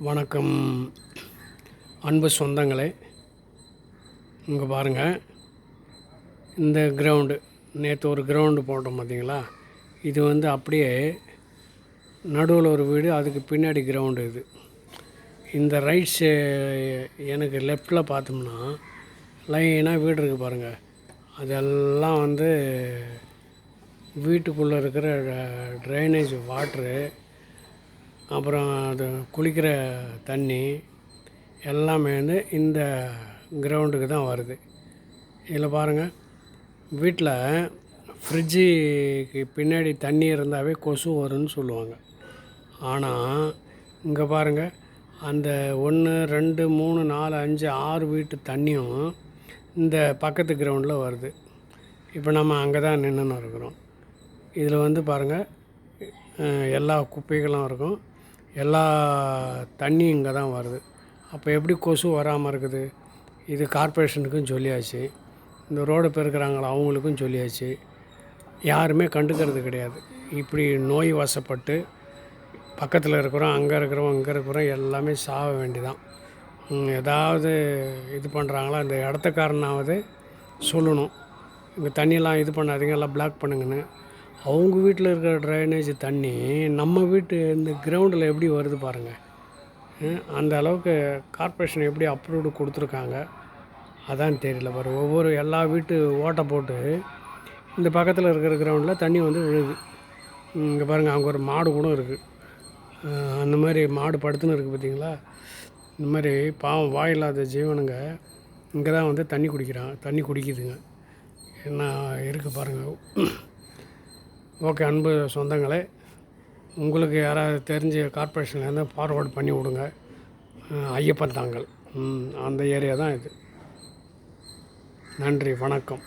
வணக்கம் அன்பு சொந்தங்களே. இங்கே பாருங்கள், இந்த கிரவுண்டு நேற்று ஒரு கிரவுண்டு போட்டோம் பார்த்தீங்களா. இது அப்படியே நடுவில் ஒரு வீடு, அதுக்கு பின்னாடி கிரவுண்டு. இந்த ரைட்ஸு எனக்கு லெஃப்டில் பார்த்தோம்னா லைனாக வீடு இருக்குது பாருங்கள். அதெல்லாம் வீட்டுக்குள்ளே இருக்கிற ட்ரைனேஜ் வாட்ரு, அப்புறம் அது குளிக்கிற தண்ணி எல்லாமே இந்த கிரவுண்டுக்கு தான் வருது. இதில் பாருங்கள், வீட்டில் ஃப்ரிட்ஜுக்கு பின்னாடி தண்ணி இருந்தாவே கொசு வரும்னு சொல்லுவாங்க. ஆனால் இங்கே பாருங்கள், அந்த 1 2 3 4 5 6 வீட்டு தண்ணியும் இந்த பக்கத்து கிரவுண்டில் வருது. இப்போ நம்ம அங்கே தான் நின்றுன்னு இருக்கிறோம். இதில் பாருங்கள், எல்லா குப்பைகளும் இருக்கும், எல்லா தண்ணியும் இங்கே தான் வருது. அப்போ எப்படி கொசு வராமல் இருக்குது? இது கார்ப்பரேஷனுக்கும் சொல்லியாச்சு, இந்த ரோடு பெருக்கிறாங்களா அவங்களுக்கும் சொல்லியாச்சு. யாருமே கண்டுக்கிறது கிடையாது. இப்படி நோய் வசப்பட்டு பக்கத்தில் இருக்கிறோம், அங்கே இருக்கிறோம், இங்கே இருக்கிறோம், எல்லாமே சாக வேண்டிதான். ஏதாவது இது பண்ணுறாங்களா, இந்த இடத்துக்காரனாவது சொல்லணும், இங்கே தண்ணியெல்லாம் இது பண்ணாதீங்க, எல்லாம் பிளாக் பண்ணுங்கன்னு. அவங்க வீட்டில் இருக்கிற ட்ரைனேஜ் தண்ணி நம்ம வீட்டு இந்த கிரவுண்டில் எப்படி வருது பாருங்கள். அந்த அளவுக்கு கார்ப்பரேஷன் எப்படி அப்ரூவ்டு கொடுத்துருக்காங்க அதான் தெரியல பாரு. எல்லா வீட்டு ஓட்டை போட்டு இந்த பக்கத்தில் இருக்கிற கிரவுண்டில் தண்ணி விழுது. இங்கே பாருங்கள், அங்கே ஒரு மாடு கூட இருக்குது. அந்த மாதிரி மாடு படுத்துன்னு இருக்குது பார்த்தீங்களா. இந்த மாதிரி பாவம் வாயில்லாத ஜீவனுங்க இங்கே தான் தண்ணி குடிக்குதுங்க. என்ன இருக்குது பாருங்கள். ஓகே அன்பு சொந்தங்களே, உங்களுக்கு யாராவது தெரிஞ்ச கார்ப்பரேஷன்லேருந்து ஃபார்வேர்டு பண்ணி விடுங்க. ஐயப்பன் தாங்கல் அந்த ஏரியா தான் இது. நன்றி, வணக்கம்.